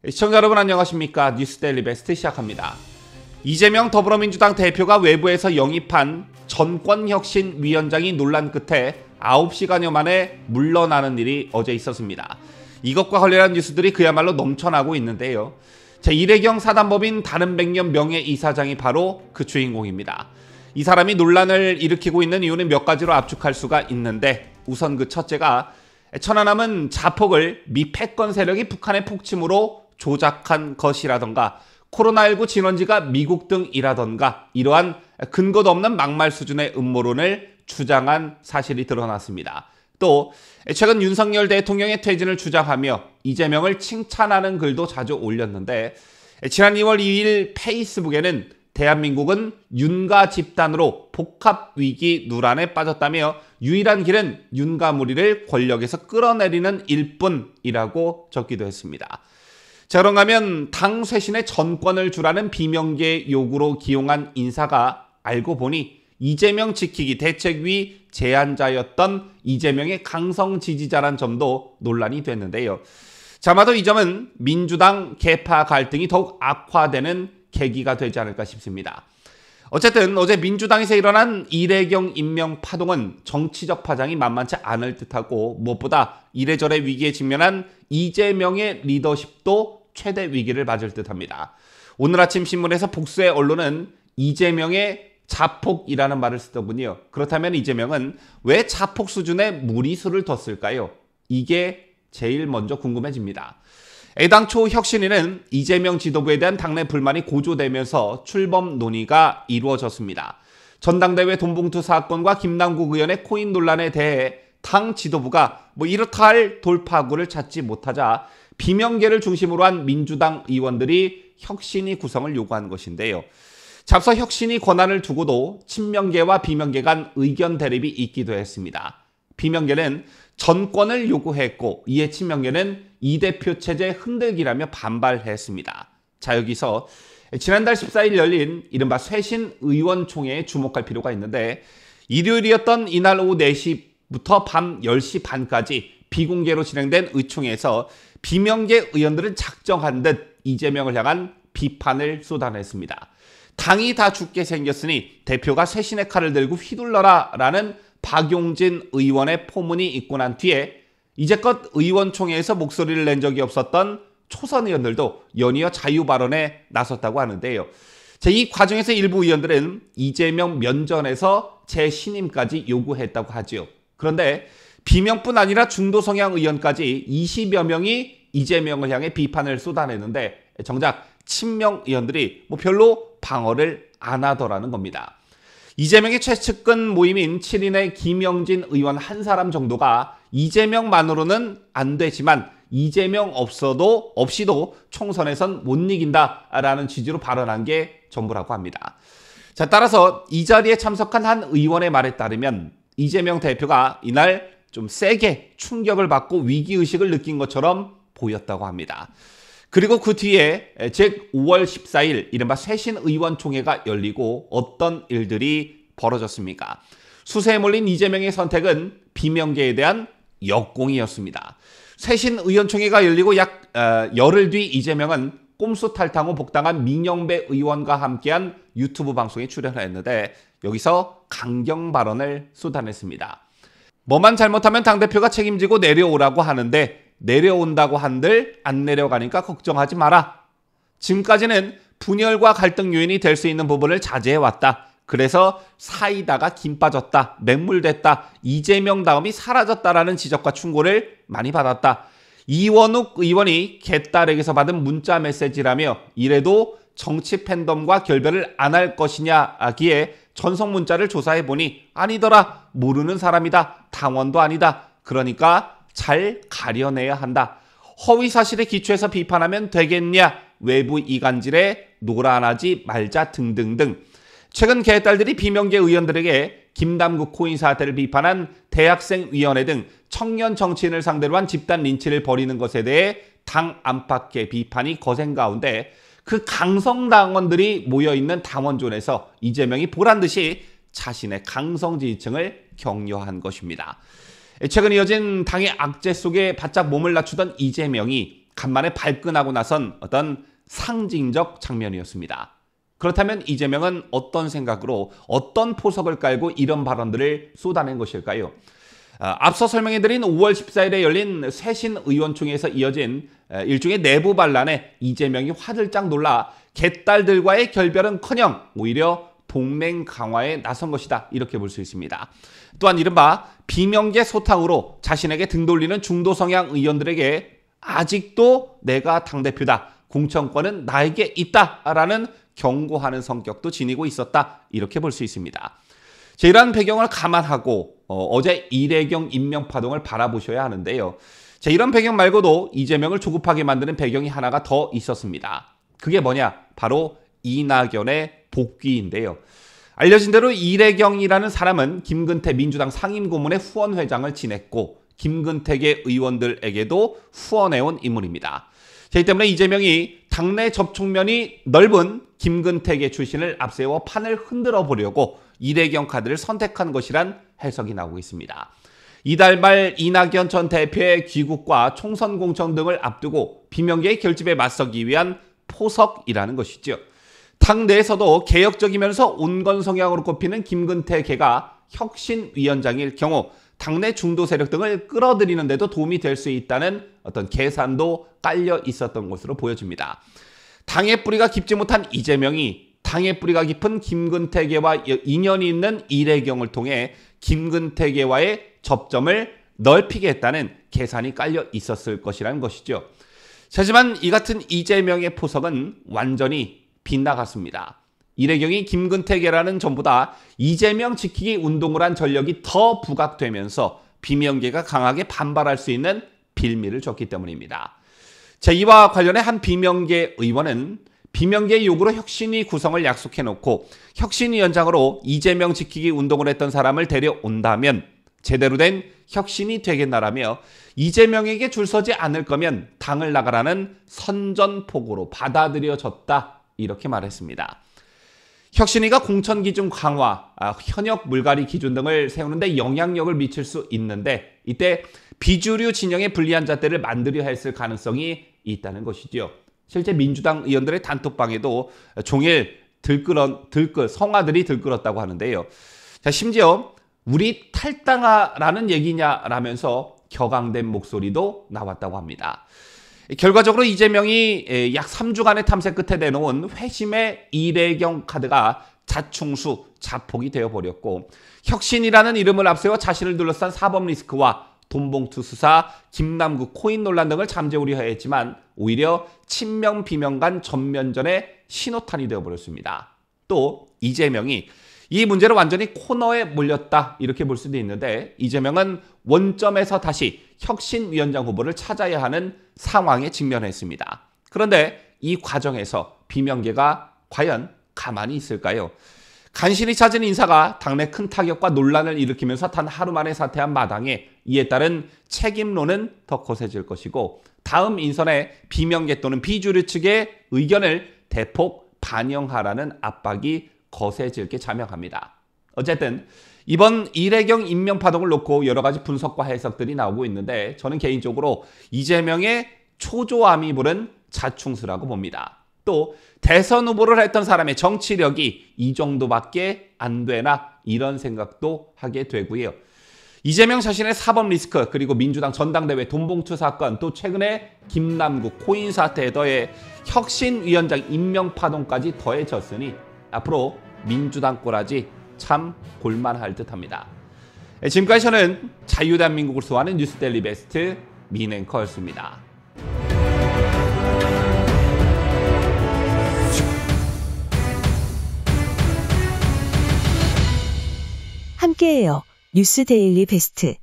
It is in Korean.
시청자 여러분 안녕하십니까? 뉴스데일리 베스트 시작합니다. 이재명 더불어민주당 대표가 외부에서 영입한 전권혁신위원장이 논란 끝에 9시간여 만에 물러나는 일이 어제 있었습니다. 이것과 관련한 뉴스들이 그야말로 넘쳐나고 있는데요. 제1회경 사단법인 다른백년 명예이사장이 바로 그 주인공입니다. 이 사람이 논란을 일으키고 있는 이유는 몇 가지로 압축할 수가 있는데, 우선 그 첫째가 천안함은 자폭을 미 패권 세력이 북한의 폭침으로 조작한 것이라던가, 코로나19 진원지가 미국 등이라던가, 이러한 근거도 없는 막말 수준의 음모론을 주장한 사실이 드러났습니다. 또 최근 윤석열 대통령의 퇴진을 주장하며 이재명을 칭찬하는 글도 자주 올렸는데, 지난 2월 2일 페이스북에는 대한민국은 윤가 집단으로 복합위기 누란에 빠졌다며 유일한 길은 윤가무리를 권력에서 끌어내리는 일뿐이라고 적기도 했습니다. 자, 그런가 하면 당 쇄신에 전권을 주라는 비명계 요구로 기용한 인사가 알고 보니 이재명 지키기 대책위 제안자였던 이재명의 강성 지지자란 점도 논란이 됐는데요. 자, 아마도 이 점은 민주당 계파 갈등이 더욱 악화되는 계기가 되지 않을까 싶습니다. 어쨌든 어제 민주당에서 일어난 이례경 임명 파동은 정치적 파장이 만만치 않을 듯하고, 무엇보다 이래저래 위기에 직면한 이재명의 리더십도 최대 위기를 맞을 듯합니다. 오늘 아침 신문에서 복수의 언론은 이재명의 자폭이라는 말을 쓰더군요. 그렇다면 이재명은 왜 자폭 수준의 무리수를 뒀을까요? 이게 제일 먼저 궁금해집니다. 애당초 혁신위는 이재명 지도부에 대한 당내 불만이 고조되면서 출범 논의가 이루어졌습니다. 전당대회 돈봉투 사건과 김남국 의원의 코인 논란에 대해 당 지도부가 이렇다 할 돌파구를 찾지 못하자 비명계를 중심으로 한 민주당 의원들이 혁신위 구성을 요구한 것인데요. 앞서 혁신위 권한을 두고도 친명계와 비명계 간 의견 대립이 있기도 했습니다. 비명계는 전권을 요구했고, 이에 친명계는 이 대표 체제 흔들기라며 반발했습니다. 자, 여기서 지난달 14일 열린 이른바 쇄신 의원총회에 주목할 필요가 있는데, 일요일이었던 이날 오후 4시부터 밤 10시 반까지 비공개로 진행된 의총에서 비명계 의원들은 작정한 듯 이재명을 향한 비판을 쏟아냈습니다. 당이 다 죽게 생겼으니 대표가 쇄신의 칼을 들고 휘둘러라 라는 박용진 의원의 포문이 있고 난 뒤에 이제껏 의원총회에서 목소리를 낸 적이 없었던 초선 의원들도 연이어 자유 발언에 나섰다고 하는데요. 이 과정에서 일부 의원들은 이재명 면전에서 재신임까지 요구했다고 하죠. 그런데 비명뿐 아니라 중도 성향 의원까지 20여 명이 이재명을 향해 비판을 쏟아내는데, 정작 친명 의원들이 별로 방어를 안 하더라는 겁니다. 이재명의 최측근 모임인 7인의 김영진 의원 한 사람 정도가 이재명만으로는 안 되지만 이재명 없이도 총선에선 못 이긴다라는 취지로 발언한 게 전부라고 합니다. 자, 따라서 이 자리에 참석한 한 의원의 말에 따르면 이재명 대표가 이날 좀 세게 충격을 받고 위기의식을 느낀 것처럼 보였다고 합니다. 그리고 그 뒤에 즉 5월 14일 이른바 쇄신 의원총회가 열리고 어떤 일들이 벌어졌습니까? 수세에 몰린 이재명의 선택은 비명계에 대한 역공이었습니다. 쇄신 의원총회가 열리고 약 열흘 뒤 이재명은 꼼수 탈당 후 복당한 민영배 의원과 함께한 유튜브 방송에 출연했는데, 여기서 강경 발언을 쏟아냈습니다. 뭐만 잘못하면 당대표가 책임지고 내려오라고 하는데, 내려온다고 한들 안 내려가니까 걱정하지 마라. 지금까지는 분열과 갈등 요인이 될 수 있는 부분을 자제해왔다. 그래서 사이다가 김 빠졌다, 맹물됐다, 이재명 다음이 사라졌다라는 지적과 충고를 많이 받았다. 이원욱 의원이 개딸에게서 받은 문자 메시지라며, 이래도 정치 팬덤과 결별을 안 할 것이냐 하기에 전송 문자를 조사해보니 아니더라, 모르는 사람이다, 당원도 아니다, 그러니까 잘 가려내야 한다. 허위 사실에 기초해서 비판하면 되겠냐, 외부 이간질에 노란하지 말자 등등등. 최근 개딸들이 비명계 의원들에게 김남국 코인 사태를 비판한 대학생위원회 등 청년 정치인을 상대로 한 집단 린치를 벌이는 것에 대해 당 안팎의 비판이 거센 가운데, 그 강성당원들이 모여있는 당원존에서 이재명이 보란듯이 자신의 강성 지지층을 격려한 것입니다. 최근 이어진 당의 악재 속에 바짝 몸을 낮추던 이재명이 간만에 발끈하고 나선 어떤 상징적 장면이었습니다. 그렇다면 이재명은 어떤 생각으로 어떤 포석을 깔고 이런 발언들을 쏟아낸 것일까요? 앞서 설명해드린 5월 14일에 열린 쇄신 의원총회에서 이어진 일종의 내부 반란에 이재명이 화들짝 놀라 개딸들과의 결별은커녕 오히려 동맹 강화에 나선 것이다, 이렇게 볼 수 있습니다. 또한 이른바 비명계 소탕으로 자신에게 등 돌리는 중도 성향 의원들에게 아직도 내가 당대표다, 공천권은 나에게 있다라는 경고하는 성격도 지니고 있었다, 이렇게 볼 수 있습니다. 이러한 배경을 감안하고 어제 이래경 임명파동을 바라보셔야 하는데요. 이런 배경 말고도 이재명을 조급하게 만드는 배경이 하나가 더 있었습니다. 그게 뭐냐? 바로 이낙연의 복귀인데요. 알려진 대로 이래경이라는 사람은 김근태 민주당 상임고문의 후원회장을 지냈고 김근태계 의원들에게도 후원해온 인물입니다. 이 때문에 이재명이 당내 접촉면이 넓은 김근태계 출신을 앞세워 판을 흔들어 보려고 이래경 카드를 선택한 것이란 해석이 나오고 있습니다. 이달 말 이낙연 전 대표의 귀국과 총선 공천 등을 앞두고 비명계의 결집에 맞서기 위한 포석이라는 것이죠. 당 내에서도 개혁적이면서 온건 성향으로 꼽히는 김근태계가 혁신위원장일 경우 당내 중도 세력 등을 끌어들이는 데도 도움이 될 수 있다는 어떤 계산도 깔려 있었던 것으로 보여집니다. 당의 뿌리가 깊지 못한 이재명이 당의 뿌리가 깊은 김근태계와 인연이 있는 이래경을 통해 김근태계와의 접점을 넓히겠다는 계산이 깔려 있었을 것이라는 것이죠. 하지만 이 같은 이재명의 포석은 완전히 빗나갔습니다. 이래경이 김근태계라는 전보다 이재명 지키기 운동을 한 전력이 더 부각되면서 비명계가 강하게 반발할 수 있는 빌미를 줬기 때문입니다. 이와 관련해 한 비명계 의원은 비명계 요구로 혁신위 구성을 약속해놓고 혁신위원장으로 이재명 지키기 운동을 했던 사람을 데려온다면 제대로 된 혁신이 되겠나라며 이재명에게 줄 서지 않을 거면 당을 나가라는 선전포고로 받아들여졌다, 이렇게 말했습니다. 혁신위가 공천 기준 강화, 현역 물갈이 기준 등을 세우는데 영향력을 미칠 수 있는데 이때 비주류 진영의 불리한 잣대를 만들려 했을 가능성이 있다는 것이죠. 실제 민주당 의원들의 단톡방에도 종일 성화들이 들끓었다고 하는데요. 심지어 우리 탈당하라는 얘기냐라면서 격앙된 목소리도 나왔다고 합니다. 결과적으로 이재명이 약 3주간의 탐색 끝에 내놓은 회심의 이래경 카드가 자충수, 자폭이 되어버렸고 혁신이라는 이름을 앞세워 자신을 둘러싼 사법 리스크와 돈봉투 수사, 김남국 코인 논란 등을 잠재우려 했지만 오히려 친명 비명 간 전면전의 신호탄이 되어버렸습니다. 또 이재명이 이 문제로 완전히 코너에 몰렸다, 이렇게 볼 수도 있는데 이재명은 원점에서 다시 혁신위원장 후보를 찾아야 하는 상황에 직면했습니다. 그런데 이 과정에서 비명계가 과연 가만히 있을까요? 간신히 찾은 인사가 당내 큰 타격과 논란을 일으키면서 단 하루 만에 사퇴한 마당에 이에 따른 책임론은 더 거세질 것이고 다음 인선에 비명계 또는 비주류 측의 의견을 대폭 반영하라는 압박이 거세질 게 자명합니다. 어쨌든 이번 이래경 임명파동을 놓고 여러 가지 분석과 해석들이 나오고 있는데 저는 개인적으로 이재명의 초조함이 부른 자충수라고 봅니다. 또 대선 후보를 했던 사람의 정치력이 이 정도밖에 안 되나, 이런 생각도 하게 되고요. 이재명 자신의 사법 리스크, 그리고 민주당 전당대회 돈봉투 사건, 또 최근에 김남국 코인 사태에 더해 혁신위원장 임명파동까지 더해졌으니 앞으로 민주당 꼬라지 참 볼만할 듯합니다. 지금까지 저는 자유대한민국을 소화하는 뉴스데일리 베스트 민앵커였습니다. 함께해요. 뉴스데일리 베스트.